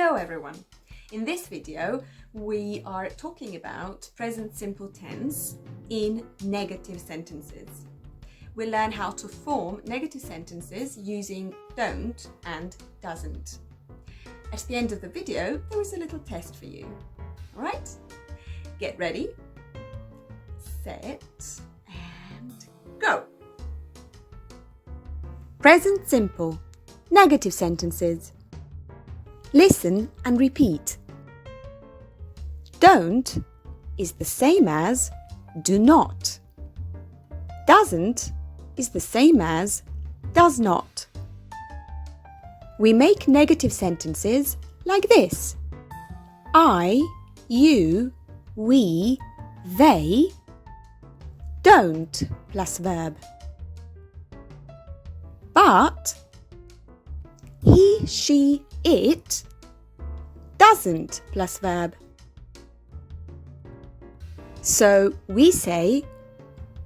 Hello everyone! In this video we are talking about present simple tense in negative sentences. We'll learn how to form negative sentences using don't and doesn't. At the end of the video there is a little test for you. Alright? Get ready, set and go! Present simple, negative sentences. Listen and repeat. Don't is the same as do not. Doesn't is the same as does not. We make negative sentences like this. I, you, we, they don't plus verb. But he, she, it doesn't plus verb. So we say,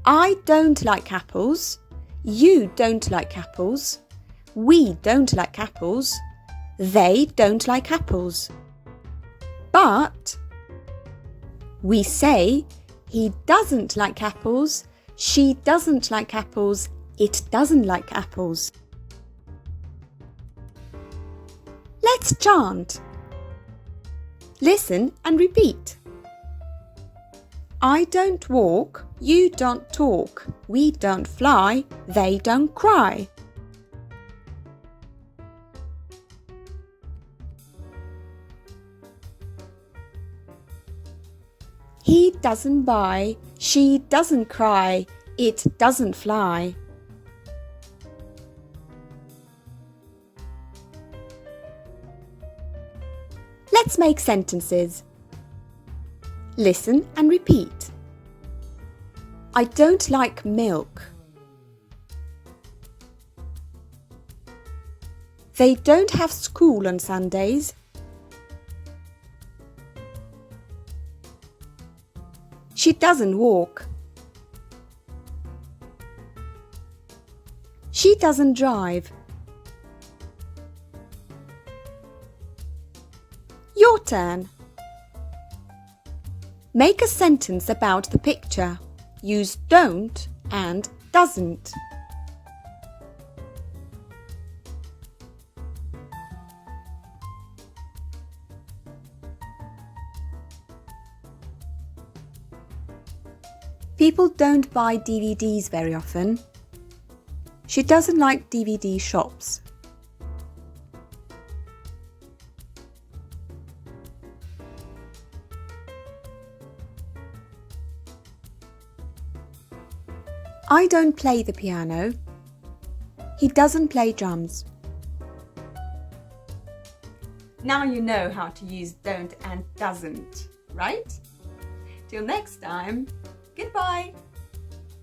I don't like apples, you don't like apples, we don't like apples, they don't like apples. But we say, he doesn't like apples, she doesn't like apples, it doesn't like apples. Let's chant. Listen and repeat. I don't walk, you don't talk, we don't fly, they don't cry. He doesn't buy, she doesn't cry, it doesn't fly. Let's make sentences. Listen and repeat. I don't like milk. They don't have school on Sundays. She doesn't walk. She doesn't drive. Your turn. Make a sentence about the picture. Use don't and doesn't. People don't buy DVDs very often. She doesn't like DVD shops. I don't play the piano. He doesn't play drums. Now you know how to use don't and doesn't, right? Till next time, goodbye!